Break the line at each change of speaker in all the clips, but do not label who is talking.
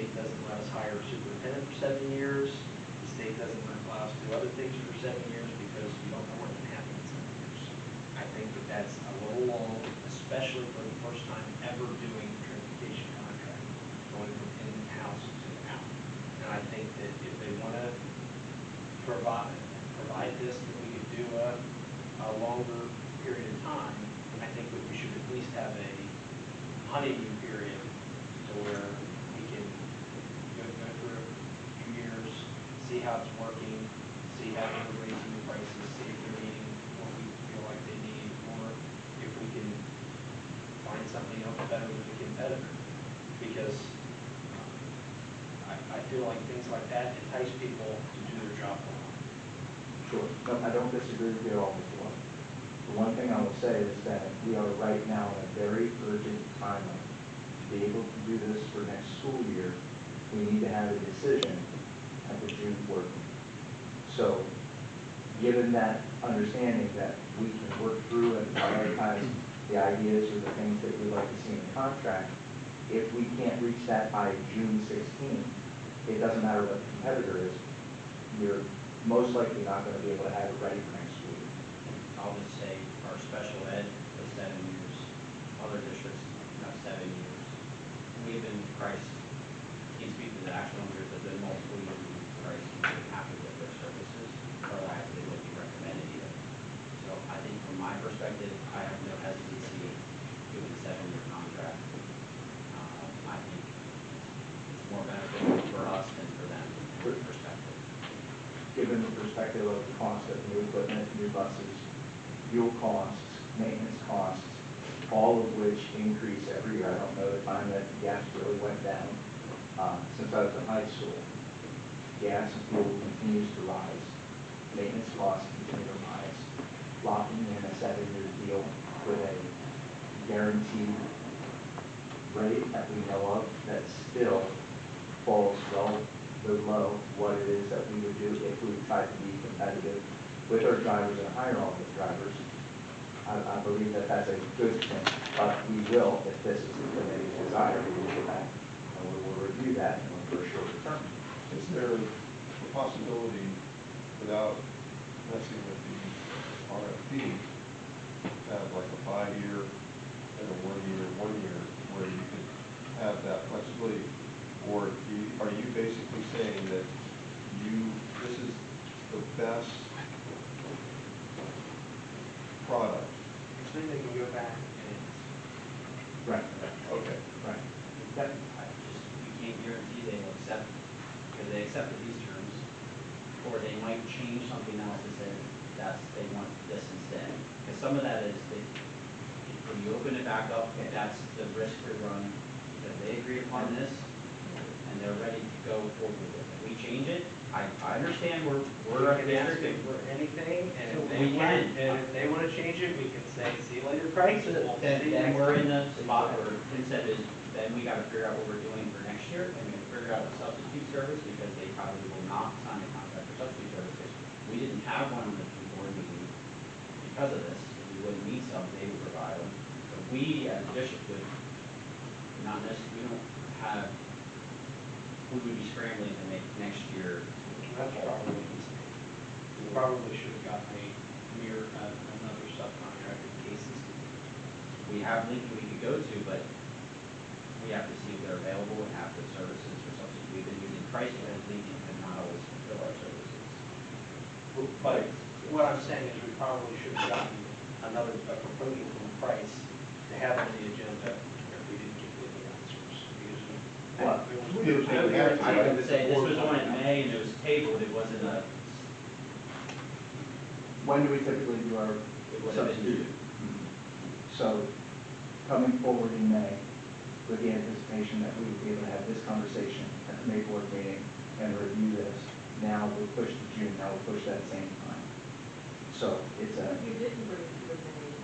state doesn't let us hire a superintendent for 7 years. The state doesn't allow us to do other things for 7 years because you don't know what can happen in 7 years. I think that that's a little long, especially for the first time ever doing a transportation contract, going from in-house to out. And I think that if they want to provide this, that we could do a longer period of time, I think that we should at least have a honeymoon period to where we can go through a few years, see how it's working, see how they're raising the prices, see if they're meeting what we feel like they need, or if we can find something else better than the competitor. Because I feel like things like that entice people to do their job well.
Sure. No, I don't disagree with you at all, Mr. Love. The one thing I will say is that we are right now in a very urgent timeline. To be able to do this for next school year, we need to have a decision at the June board meeting. So, given that understanding that we can work through and prioritize the ideas or the things that we'd like to see in the contract, if we can't reach that by June 16th, it doesn't matter what the competitor is, you're most likely not going to be able to have it ready for next school year.
I'll just say our special ed was 7 years, other districts have 7 years. We've been priced, can't speak to the actual numbers, but the multiple years we've been priced, we've been happy with their services, otherwise they wouldn't be recommended either. So I think from my perspective, I have no hesitancy doing a 7-year contract. I think it's more beneficial for us than for them from their perspective.
Given the perspective of the cost of new equipment, new buses, fuel costs, maintenance costs, all of which increase every year. I don't know the time that gas really went down since I was in high school. Gas and fuel continues to rise. Maintenance costs continue to rise. Locking in a 7-year deal with a guaranteed rate that we know of that still falls well below what it is that we would do if we tried to be competitive with our drivers and hire all the drivers. I believe that that's a good thing, but we will, if this is the committee's desire, we will go back and we will review that and look for a shorter term.
Is there a possibility, without messing with the RFP, to have like a 5-year and a 1-year, where you could have that flexibility? Or are you basically saying that this is the best product?
So they can go back and
Right.
Okay.
Right.
You can't guarantee they will accept, because they accepted these terms, or they might change something else and say they want this instead. Because some of that is when you open it back up, that's the risk we run, because they agree upon this and they're ready to go forward with it. If we change it, I understand we're
we can ask them for anything, and
So
if they want to change it, we can say, see you later, Craig.
Then we're in the spot where instead is, then we gotta figure out what we're doing for next year, and we gotta figure out the substitute service, because they probably will not sign a contract for substitute service, because we didn't have one on the board meeting because of this. If we wouldn't need some, they would provide them. But we, as a district, would not necessarily, we don't have, we would be scrambling to make next year.
That's probably a mistake. We probably should have gotten another subcontractor in case this didn't.
We have Lincoln we could go to, but we have to see if they're available and have the services for substitute. We've been using Price, and Lincoln cannot always fulfill our services.
But what I'm saying is we probably should have gotten another proposal from Price to have on the agenda if we didn't get the answers. Because
I would say this was on in May and it was tabled. It wasn't a.
When do we typically do our substitute? So, coming forward in May, with the anticipation that we would be able to have this conversation at the May board meeting and review this. Now we'll push to June. Now we'll push that same time. So it's a.
You didn't bring it to the May.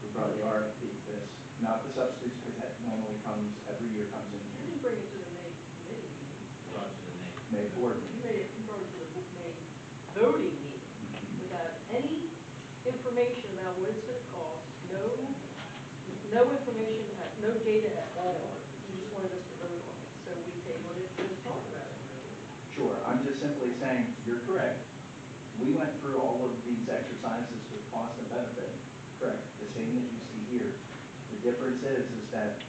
We brought the RFP, this, not the substitutes, because that normally comes every year, comes in
You
June.
didn't bring it to the May committee meeting.
Brought to the May.
May board
You
meeting.
brought it to the May voting meeting without any information about what it's going to cost, no information, no data at all. You just wanted us to vote on this. so we tabled it to talk about it.
Sure, I'm just simply saying, you're correct. We went through all of these exercises with cost and benefit, correct, the same that you see here. The difference is that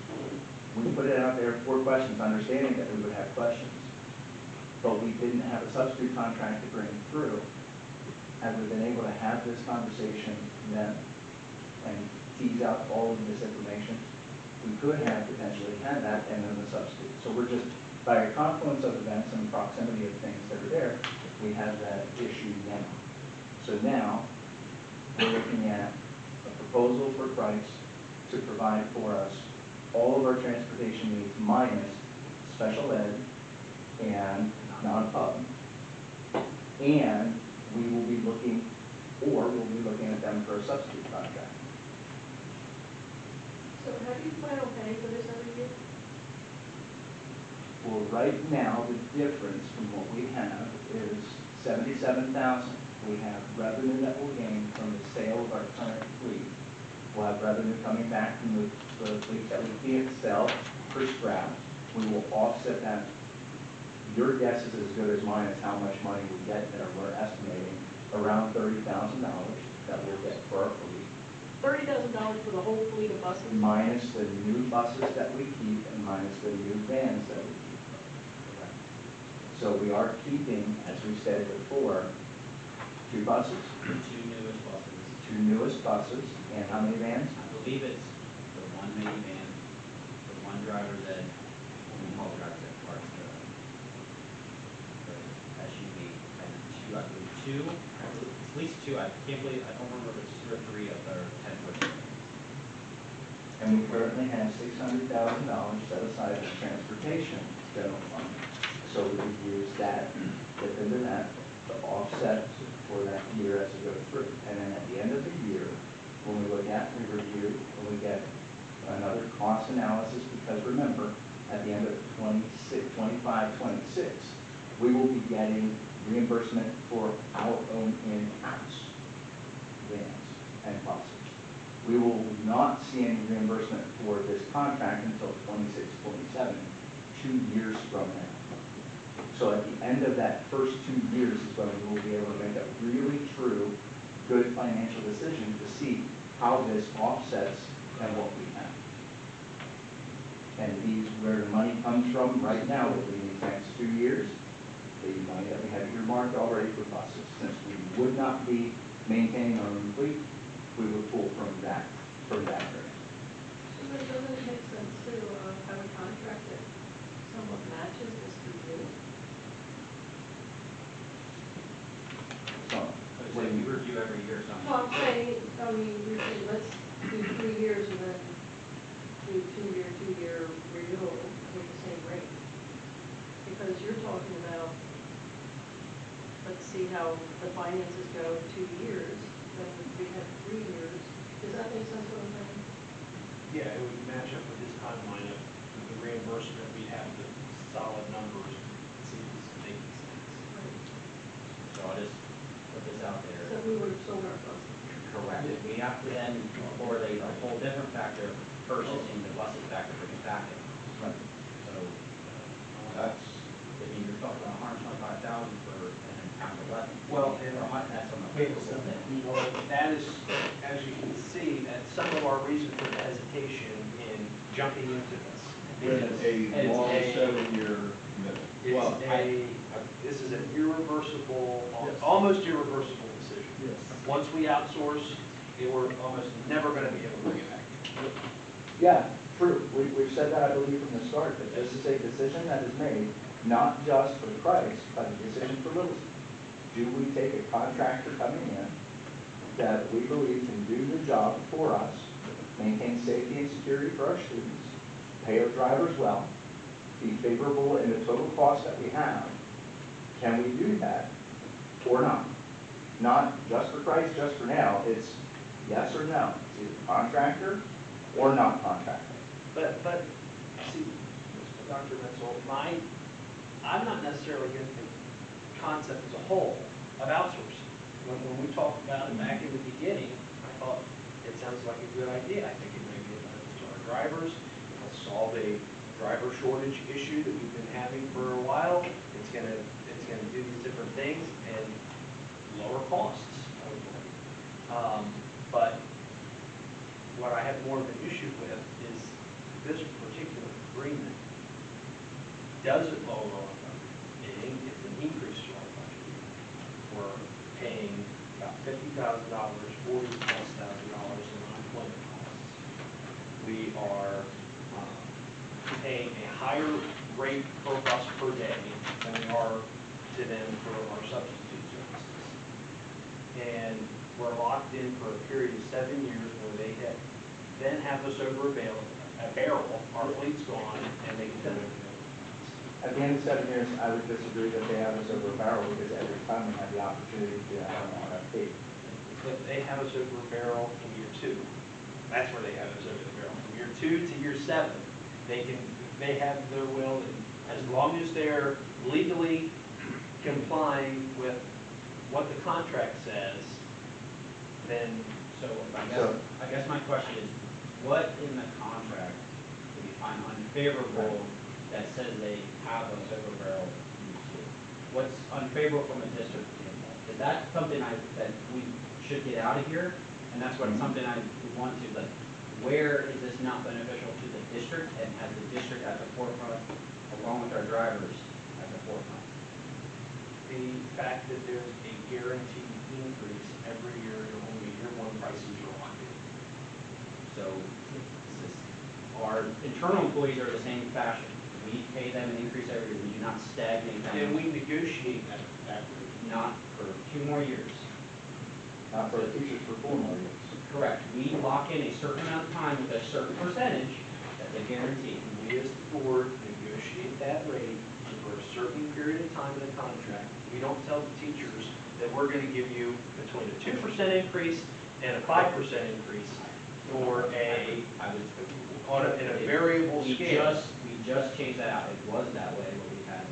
we put it out there for questions, understanding that we would have questions. But we didn't have a substitute contract to bring through. Had we been able to have this conversation then and tease out all of this information, we could have potentially had that and then the substitute. So we're just, by a confluence of events and proximity of things that are there, we have that issue now. So now, we're looking at a proposal for price to provide for us all of our transportation needs minus special ed and non-pub. And we will be looking, or we'll be looking at them for a substitute contract.
So how do you plan on paying for this every year?
Well, right now, the difference from what we have is 77,000. We have revenue that will gain from the sale of our current fleet. We'll have revenue coming back from the fleet that we can't sell for scrap. We will offset that. Your guess is as good as mine as how much money we get there. We're estimating around $30,000 that we'll get for our fleet.
$30,000 for the whole fleet of buses?
Minus the new buses that we keep and minus the new vans that we keep. So we are keeping, as we said before, 2 buses,
Two newest buses.
2 newest buses, and how many vans?
I believe it's the one minivan, the one driver's ed, we call driver's ed parts, the SUV, and two, I believe two, at least 2, I can't believe, I don't remember if it's 2 or 3 of their 10-foot.
And we currently have $600,000 set aside for transportation general fund. So we would use that, dip into that, to offset for that year as it goes through. And then at the end of the year, when we look at, we review, when we get another cost analysis, because remember, at the end of 25, 26, we will be getting reimbursement for our own in-house vans and buses. We will not see any reimbursement for this contract until 26, 27, 2 years from now. So at the end of that first 2 years is when we will be able to make a really true, good financial decision to see how this offsets and what we have. And these, where the money comes from right now, will be these next 2 years, the money that we have earmarked already for buses. Since we would not be maintaining our own fleet, we would pull from that grant.
But doesn't it make sense to have a contract that somewhat matches this review?
So,
So we review every year something.
Well, I'm saying, I mean, we say, let's do 3 years and then do 2-year renewal with the same rate. Because you're talking about, let's see how the finances go in 2 years, then we have 3 years. Does that make sense what I'm saying?
Yeah, it would match up with his timeline of the reimbursement. We'd have the solid numbers. It seems making sense.
So I'll just put this out there.
So we would have sold our buses.
Correct. We have to then correlate a whole different factor, purchasing the buses back to bring it back in.
Right.
So,
That's,
I mean, you're talking about 125,000 for an pound 11.
Well, and
That's on the
wait,
vehicle thing.
well, that is, as you can see, that's some of our reason for the hesitation in jumping into this.
it's a long 7-year commitment.
This is an irreversible,
Yes.
almost irreversible decision.
Yes.
Once we outsource, we're almost never going to be able to bring it back.
Yeah, true. We've said that, I believe, from the start, that this is a decision that is made, not just for Price, but a decision for Littlestown. Do we take a contractor coming in that we believe can do the job for us, maintain safety and security for our students, pay our drivers well, be favorable in the total cost that we have? Can we do that or not? Not just for Price, just for now. It's yes or no. It's either contractor or not contractor.
But see, Dr. Menzel, I'm not necessarily against the concept as a whole of outsourcing. When we talked about it back in the beginning, I thought it sounds like a good idea. I think it may be a benefit to our drivers. It'll solve a driver shortage issue that we've been having for a while. It's gonna do these different things and lower costs, hopefully. But what I have more of an issue with is this particular agreement doesn't lower our budget. It's an increase to our budget. We're paying about $50,000, $40,000+ in unemployment costs. We are paying a higher rate per bus per day than we are to them for our substitute services. And we're locked in for a period of 7 years where they then have us over a barrel, our fleet's gone, and they can do everything.
At the end of 7 years, I would disagree that they have us over a barrel, because every time we have the opportunity to have an RFP.
But they have us over a barrel from year 2. That's where they have us over the barrel. From year 2 to year 7, they have their will, and as long as they're legally complying with what the contract says, then.
So I guess my question is, what in the contract do we find unfavorable that says they have us over barrel? What's unfavorable from a district standpoint? Is that something that we should get out of here? And that's what something I want to, like, where is this not beneficial to the district, and has the district at the forefront, along with our drivers at the forefront?
The fact that there's a guaranteed increase every year, and only year 1 prices are locked in.
So our internal employees are the same fashion. We pay them an increase every year. We do not stagnate them.
And we negotiate that rate.
Not for 2 more years.
Not for the teachers for 4 more years.
Correct. We lock in a certain amount of time with a certain percentage that they guarantee.
We as the board negotiate that rate for a certain period of time in the contract. We don't tell the teachers that we're going to give you between a 2% increase and a 5% increase, or in a variable scale.
We just changed that out. It was that way when we had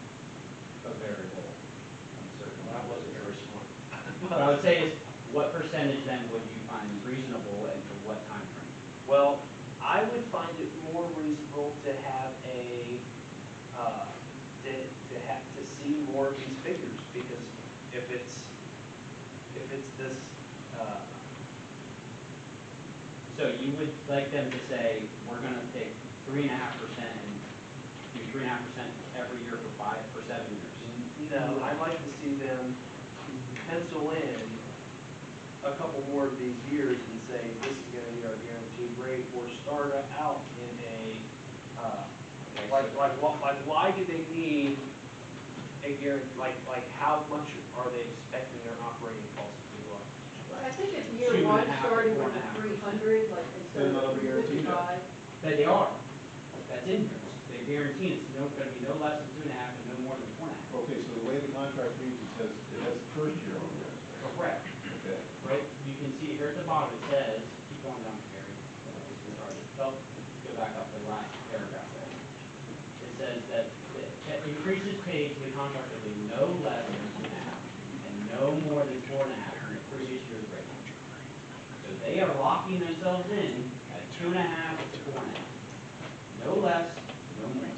a variable.
Well, that wasn't very smart.
What I would say is, what percentage then would you find reasonable, and for what time frame?
Well, I would find it more reasonable to have to see more of these figures, because if it's this.
So you would like them to say, we're going to take 3.5% and do 3.5% every year for 7 years?
No, I'd like to see them pencil in a couple more of these years and say, this is going to be our guaranteed rate, or start out in a, why do they need a guarantee, like how much are they expecting their operating costs to go up?
Well, I think it's year 1,
2.5,
starting with the
4.5.
300, like instead
They're not
of
guaranteed
55.
That they are. That's in here. They guarantee it's going to be no less than 2.5 and no more than 4.5.
Okay, so the way the contract reads, it says it has the first year on there.
Correct.
Okay.
Right, you can see here at the bottom, it says, keep going down, Gary. Oh, go back up the last paragraph there. It says that the increases paid to the contractor will be no less than 2.5 and no more than 4.5 in the previous year's rate. So they are locking themselves in at 2.5 to 4.5. No less, no more.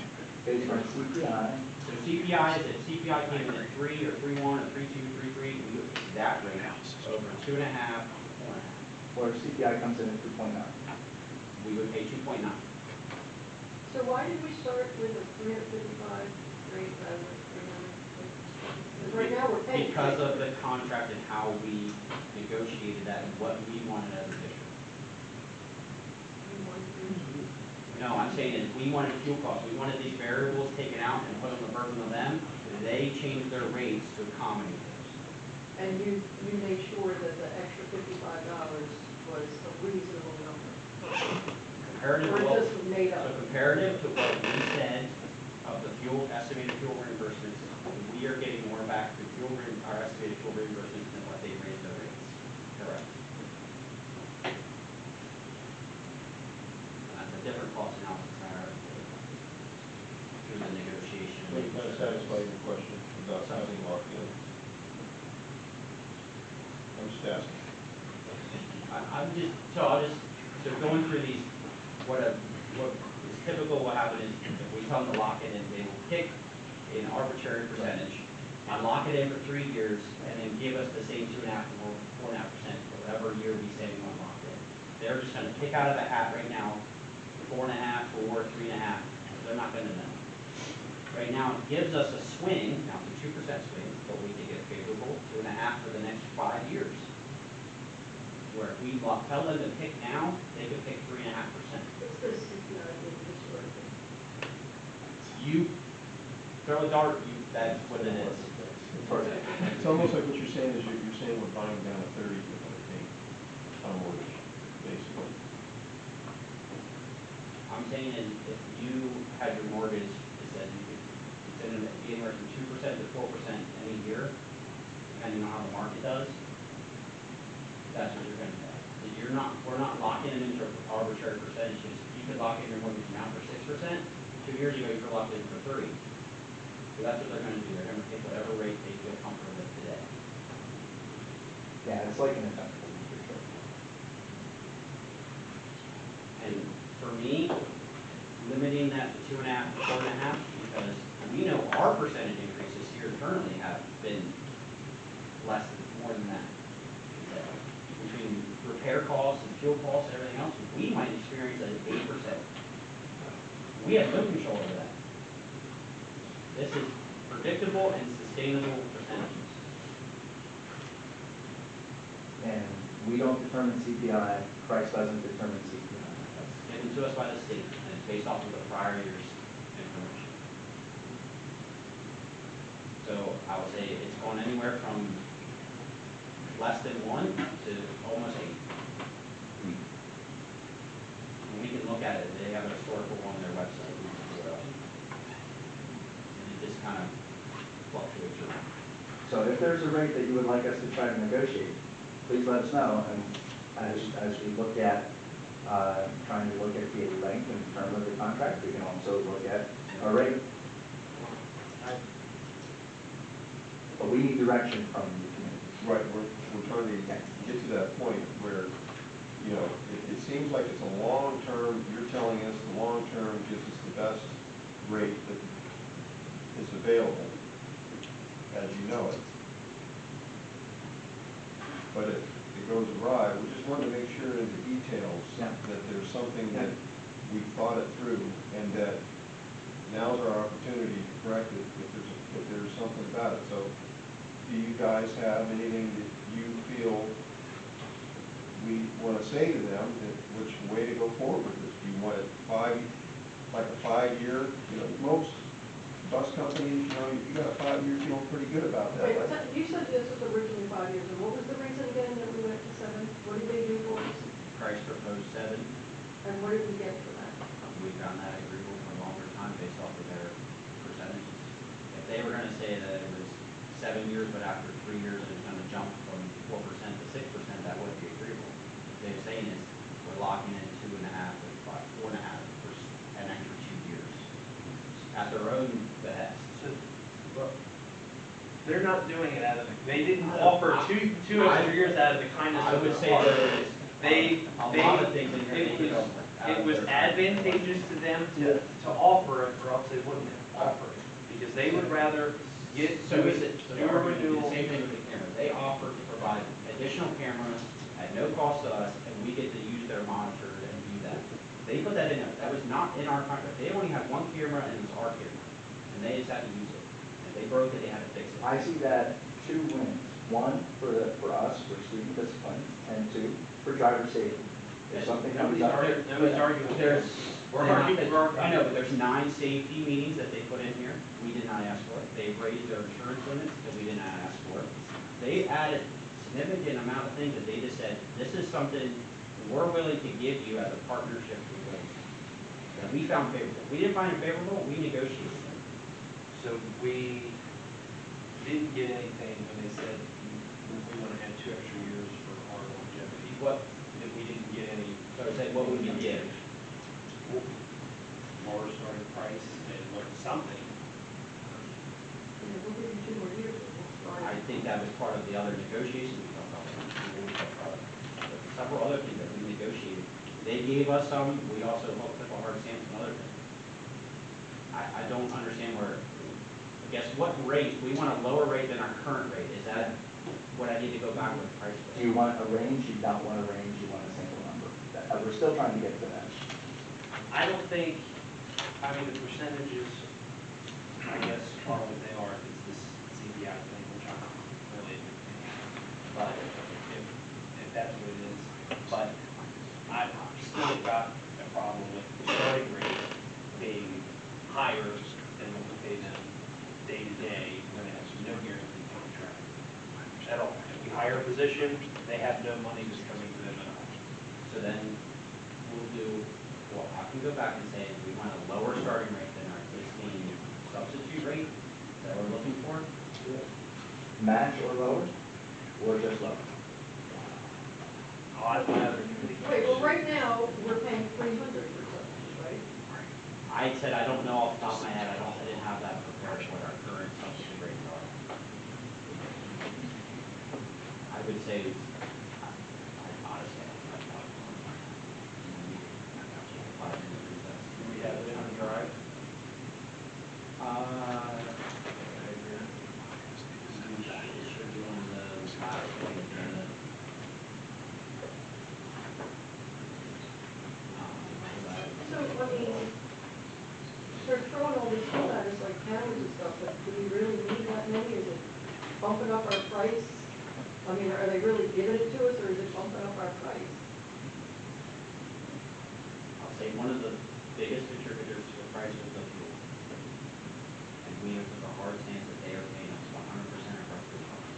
Based on CPI,
So CPI is, if CPI came in at 3 or 3.1 or 3.2, 3.3, we would pay that rate over 2.5 to 4.5.
or CPI comes in at 2.9.
We would pay 2.9.
So why did we start with a 355 rate rather than 300? Because right now we're paying.
Because of the contract and how we negotiated that and what we wanted as a district. No, I'm saying is we wanted fuel costs. We wanted these variables taken out and put on the burden of them. They changed their rates to accommodate those.
And you made sure that the extra $55 was a reasonable number.
Comparative
Or
to
it
what,
just was made up.
so comparative to what we said of the estimated fuel reimbursements, we are getting more back through our estimated fuel reimbursements than what they raised their rates. Correct. That's a different cost analysis through the negotiation.
Let me kind of satisfy your question about housing locked in. I'm just asking.
So going through these, what a what is typical, what happens is if we tell them to lock it in, they will pick an arbitrary percentage and lock it in for 3 years and then give us the same 2.5 or 4.5% for whatever year we say we want to lock it in. They're just gonna pick out of a hat right now, 4.5, 4, 3.5. They're not gonna know. Right now, it gives us a swing, now it's a 2% swing, but we can get favorable 2.5 for the next 5 years. Where if we tell them to pick now, they could pick 3.5%.
It's the CPI being distorted.
You throw a dart, that's what it is.
It's almost like what you're saying is you're saying we're buying down a 30 with a mortgage, basically.
I'm saying is if you had your mortgage, it said you could, it's in anywhere from 2% to 4% any year, depending on how the market does, that's what you're gonna pay. We're not locking it into arbitrary percentages. You could lock in your mortgage now for 6%, 2 years ago you could lock it in for 3. So that's what they're gonna do. They're gonna pick whatever rate they feel comfortable with today.
Yeah, it's like an inevitable for sure.
And for me, limiting that to 2.5 to 4.5, because we know our percentage increases here currently have been less than, more than that. Between repair costs and fuel costs and everything else, we might experience an 8%. We have no control over that. This is predictable and sustainable percentages.
And we don't determine CPI, Price doesn't determine CPI.
It's given to us by the state, and it's based off of the prior year's information. So I would say it's gone anywhere from less than 1 to almost 8. And we can look at it, they have a historical on their website. It just kind of fluctuates around.
So if there's a rate that you would like us to try to negotiate, please let us know. And as we look at, trying to look at the length and term of the contract, we can also look at a rate. But we need direction from the community.
Right, we're trying to get to that point where, you know, it seems like it's a long-term, you're telling us the long-term gives us the best rate that is available, as you know it. But if it goes awry, we just want to make sure in the details that there's something that we've thought it through, and that now's our opportunity to correct it if there's something about it. So, do you guys have anything that you feel we want to say to them, that which way to go forward with this? Do you want it like a 5-year, you know, most bus companies, you know, you got a 5-year feeling pretty good about that.
Wait, you said this was originally 5 years, and what was the reason again that we went to 7? What did they do for us?
Price proposed 7.
And what did we get for that?
We found that agreeable for a longer time based off of their percentages. If they were gonna say that it was 7 years, but after 3 years it was gonna jump from 4% to 6%, that would be agreeable. What they're saying is, we're locking in 2.5 or 4.5 for an extra 2 years. At their own behest.
So, well, they're not doing it out of the, they didn't offer two extra years out of the kindness
I
of
would
their
say
heart.
that
A lot of things in here, it was advantageous to them to offer it, or else they wouldn't have offered it. Because they would rather do a renewal.
The same thing with the cameras. They offer to provide additional cameras at no cost to us, and we get to use their monitor and view that. They put that in there. That was not in our contract. They only had 1 camera, and it was our camera. And they just had to use it. If they broke it, they had to fix it.
I see that 2 wins. 1 for us, for student discipline, and 2 for driver safety. If something comes up.
Nobody's arguing.
I know, but there's 9 safety meetings that they put in here. We did not ask for it. They've raised their insurance limits because we did not ask for it. They added significant amount of things that they just said, this is something we're willing to give you as a partnership with Littlestown. That we found favorable. We didn't find it favorable, we negotiated it.
So we didn't get anything when they said we want to add 2 extra years for our longevity. What, if we didn't get any,
So I said, what would we give?
lower starting price and what, something.
We'll give you 2 more years, but we'll start.
I think that was part of the other negotiations we talked about. Several other things that we negotiated. They gave us some, we also took a hard stance I don't understand where, I guess what rate, we want a lower rate than our current rate, is that what I need to go back with the price
Do
list?
you want a range, you don't want a range, you want a single number? We're still trying to get to that.
I don't think, I mean, the percentages, I guess, are what they are, it's this CPI thing, which I'm really, but if that's what it is. But I've still got a problem with the starting rate being higher than what we pay them day to day when they have no guarantee contract at all. If we hire a position, they have no money that's coming to them at all.
So then we'll do, well, I can go back and say, we want a lower starting rate than our existing substitute rate that we're looking for.
Match or lower, or just lower?
I'll ask my other committee.
Wait, well, right now, we're paying 300 for subsidies, right?
I said, I don't know off the top of my head, I didn't have that prepared what our current substitute rates are. I would say, honestly,
Do we have it on the drive?
It should be on the last page agenda.
So, I mean, they're throwing all these fuel at us like cannons and stuff, but do we really need that many? Is it bumping up our price? I mean, are they really giving it to us, or is it bumping up our price?
I'll say one of the biggest contributors to the price was the fuel. And we have took a hard stance that they are paying us 100% of our fuel costs.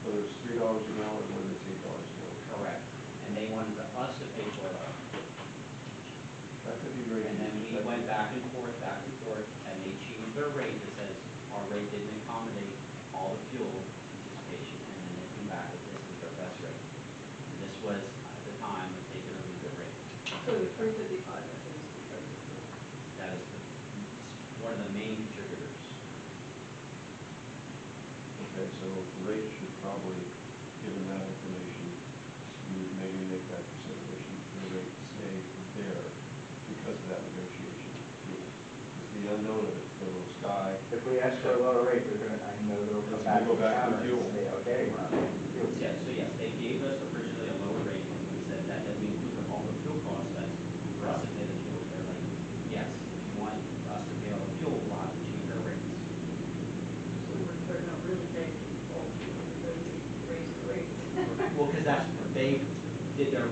Whether it's $3 a gallon, whether it's $8 a gallon.
Correct. And they wanted us to pay for it.
That could be very.
And then we went back and forth, and they changed their rate that says our rate didn't accommodate all the fuel anticipation, and then they came back with this is their best rate. And this was, at the time, a take it or leave it rate.
So the 355, I think, is because of fuel.
That is one of the main contributors.
Okay, so the rate should probably, given that information, you would maybe make that consideration for the rate to stay there because of that negotiation. Because the unknown of it, the little sky.
If we ask for a lower rate, they're gonna, I know they'll come back
Go
to the
back to
counter and
fuel.
say, okay, we're not paying for fuel.
Yeah, so yes, they gave us originally a lower rate, and we said that doesn't include all the fuel costs, that's for us to pay the fuel. They're like, yes, if you want us to pay all the fuel, we'll have to change our rates.
So they're not really paying all the fuel, they're raising the rates.
Well, because that's, they did their